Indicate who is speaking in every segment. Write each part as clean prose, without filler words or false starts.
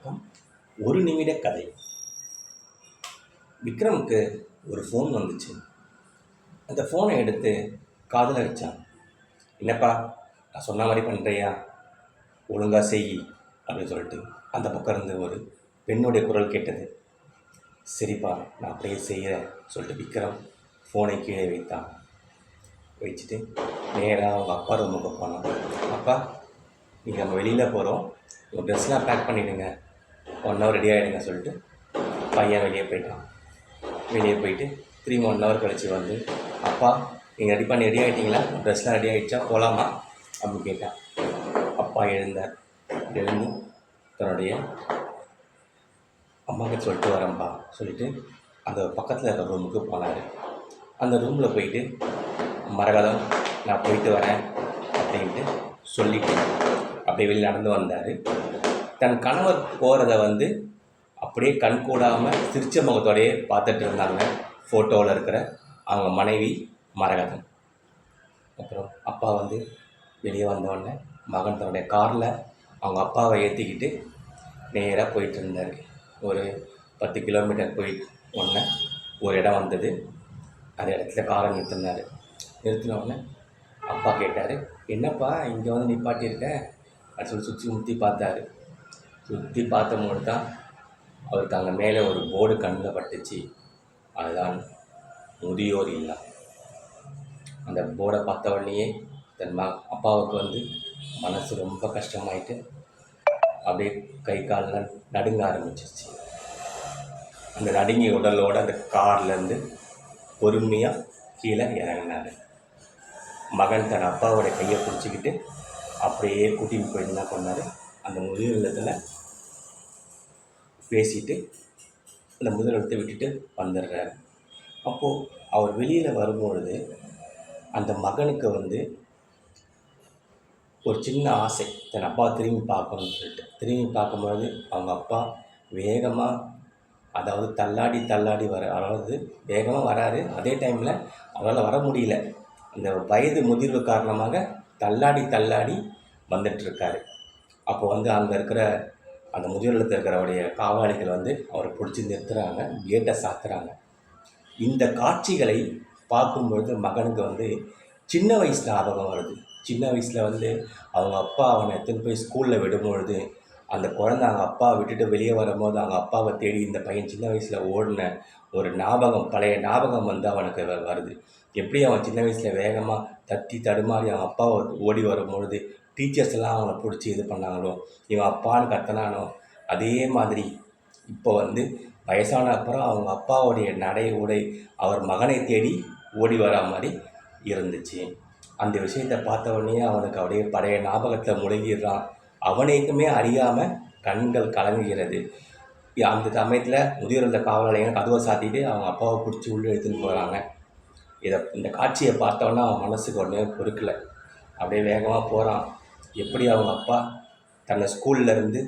Speaker 1: வணக்கம். ஒரு நிமிட கதை. விக்ரமுக்கு ஒரு ஃபோன் வந்துச்சு. அந்த ஃபோனை எடுத்து காதில் வச்சான். என்னப்பா, நான் சொன்ன மாதிரி பண்ணுறியா? ஒழுங்காக செய் அப்படின்னு சொல்லிட்டு அந்த பக்கம் இருந்து ஒரு பெண்ணுடைய குரல் கேட்டது. சரிப்பா, நான் அப்படியே செய்கிறேன் சொல்லிட்டு விக்ரம் ஃபோனை கீழே வைத்தான். வச்சுட்டு நேராக அவங்க அப்பா ரூமுக்கு போனான். அப்பா, நீங்கள் நம்ம வெளியில் போகிறோம், உங்கள் ட்ரெஸ்லாம் பேக் பண்ணிவிடுங்க, 1 ஹவர் ரெடி ஆகிடுங்க சொல்லிட்டு பையன் வெளியே போயிட்டான். வெளியே போயிட்டு 1 ஹவர் கழித்து வந்து, அப்பா நீங்கள் ரெடி ஆகிட்டீங்களா, ட்ரெஸ்லாம் ரெடி ஆகிடுச்சா, போகலாமா அப்படின்னு கேட்டான். அப்பா எழுந்தார். எழுந்து தன்னுடைய அம்மாவுக்கு சொல்லிட்டு வரேன்ப்பா சொல்லிவிட்டு அந்த பக்கத்தில் இருக்கிற ரூமுக்கு போனார். அந்த ரூமில் போயிட்டு, மரகதம் நான் போயிட்டு வரேன் அப்படின்ட்டு சொல்லிவிட்டு அப்படியே வெளியே நடந்து வந்தார். தன் கணவர் போகிறத அப்படியே கண் கூடாமல் சிரிச்ச முகத்தோடையே பார்த்துட்டு இருந்தாங்க ஃபோட்டோவில் இருக்கிற அவங்க மனைவி மரகதம். அப்புறம் அப்பா வெளியே வந்தோடனே மகன் தன்னுடைய காரில் அவங்க அப்பாவை ஏற்றிக்கிட்டு நேராக போயிட்டு இருந்தார். ஒரு 10 கிலோமீட்டர் போயிட்டு உடனே ஒரு இடம் வந்தது. அந்த இடத்துல காரை நிறுத்தினார். நிறுத்தினோடனே அப்பா கேட்டார், என்னப்பா இங்கே நிப்பாட்டியிருக்க அப்படின்னு சொல்லி சுற்றி முற்றி பார்த்தாரு. சுற்றி பார்த்தபோது தான் அவருக்கு அங்கே மேலே ஒரு போர்டு கண்ணில் பட்டுச்சு. அதுதான் முதியோர் இல்லம். அந்த போர்டை பார்த்த உடனேயே தன் அப்பாவுக்கு மனசு ரொம்ப கஷ்டமாயிட்டு அப்படியே கை காலெலாம் நடுங்க ஆரம்பிச்சிருச்சு. அந்த நடுங்கிய உடலோடு அந்த கார்லேருந்து பொறுமையாக கீழே இறங்கினார். மகன் தன் அப்பாவோட கையை பிடிச்சிக்கிட்டு அப்படியே கூட்டின்னு போய் என்ன பண்ணார், அந்த முதியோர் இல்லத்தில் பேசிட்டு அந்த முதியோர் இல்லத்தை விட்டுட்டு வந்துடுறாரு. அப்போது அவர் வெளியில் வரும்பொழுது அந்த மகனுக்கு ஒரு சின்ன ஆசை, தன் அப்பா திரும்பி பார்க்கணும்னு சொல்லிட்டு. திரும்பி பார்க்கும்பொழுது அவங்க அப்பா வேகமாக, அதாவது தள்ளாடி வேகமாக வராரு. அதே டைமில் அவரால் வர முடியல. அந்த வயது முதிர்வு காரணமாக தள்ளாடி வந்துட்டுருக்காரு. அப்போ அங்கே இருக்கிற அந்த முதியோர் இல்லத்தில் இருக்கிறவருடைய காவலாளிகள் அவரை பிடிச்சி நிறுத்துகிறாங்க, கேட்டை சாத்துறாங்க. இந்த காட்சிகளை பார்க்கும்பொழுது மகனுக்கு சின்ன வயசில் ஞாபகம் வருது. சின்ன வயசில் அவங்க அப்பா அவனை எடுத்துன்னு போய் ஸ்கூலில் விடும்பொழுது அந்த குழந்தை அவங்க அப்பாவை விட்டுட்டு வெளியே வரும்போது அவங்க அப்பாவை தேடி இந்த பையன் சின்ன வயசில் ஓடின ஒரு ஞாபகம், பழைய ஞாபகம் அவனுக்கு வருது. எப்படி அவன் சின்ன வயசில் வேகமாக தட்டி தடுமாறி அவன் அப்பாவை ஓடி வரும்பொழுது டீச்சர்ஸ் எல்லாம் அவனை பிடிச்சி இது பண்ணாங்களோ, இவன் அப்பான்னு கத்தனானோ, அதே மாதிரி இப்போ வயசான அப்புறம் அவங்க அப்பாவுடைய நடை உடை அவர் மகனை தேடி ஓடி வரா மாதிரி இருந்துச்சு. அந்த விஷயத்தை பார்த்த உடனே அவனுக்கு அப்படியே பழைய ஞாபகத்தில் முழுகிடுறான். அவனைக்குமே அறியாமல் கண்கள் கலங்குகிறது. அந்த சமயத்தில் முதியோர் இல்ல காவலாளிகள் கதவை சாத்திட்டு அவங்க அப்பாவை பிடிச்சி உள்ளே எடுத்துன்னு போகிறாங்க. இந்த காட்சியை பார்த்தோன்னா அவன் மனசுக்கு உடனே பொறுக்கலை. அப்படியே வேகமாக போகிறான். எப்படி அவங்க அப்பா தன்னை ஸ்கூல்லேருந்து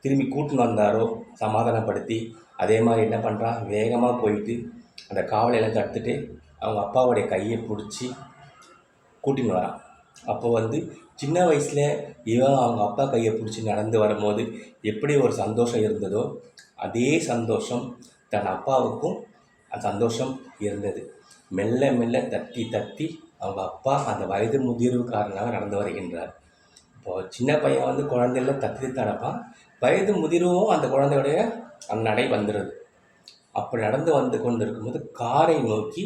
Speaker 1: திரும்பி கூட்டின்னு வந்தாரோ சமாதானப்படுத்தி, அதே மாதிரி என்ன பண்ணுறான், வேகமாக போயிட்டு அந்த காவலையெல்லாம் தடுத்துட்டு அவங்க அப்பாவுடைய கையை பிடிச்சி கூட்டின்னு வரான். அப்போது சின்ன வயசில் இவன் அவங்க அப்பா கையை பிடிச்சி நடந்து வரும்போது எப்படி ஒரு சந்தோஷம் இருந்ததோ அதே சந்தோஷம் தன் அப்பாவுக்கும் அந்த சந்தோஷம் இருந்தது. மெல்ல மெல்ல தட்டி அவங்க அப்பா அந்த வயது முதிர்வு காரணமாக நடந்து வருகின்றார். இப்போது சின்ன பையன் குழந்தையில தத்தி நடப்பான், வயது முதிர்வும் அந்த குழந்தையுடைய அந்த நடை வந்துடுது. அப்படி நடந்து கொண்டு இருக்கும்போது காரை நோக்கி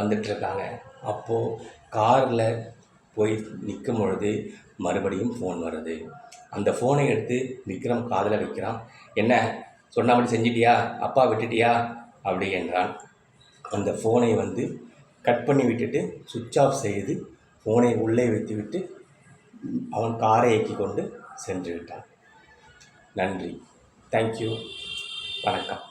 Speaker 1: வந்துட்டுருக்காங்க. அப்போது காரில் போய் நிற்கும் பொழுது மறுபடியும் ஃபோன் வருது. அந்த ஃபோனை எடுத்து விக்ரம் காதில் வைக்கிறான். என்ன சொன்னபடி செஞ்சிட்டியா, அப்பா விட்டுட்டியா அப்படி என்றான். அந்த ஃபோனை கட் பண்ணி விட்டுட்டு சுவிட்ச் ஆஃப் செய்து ஃபோனை உள்ளே வைத்துவிட்டு அவன் காரை இயக்கி கொண்டு சென்று விட்டான். நன்றி. தேங்க்யூ. வணக்கம்.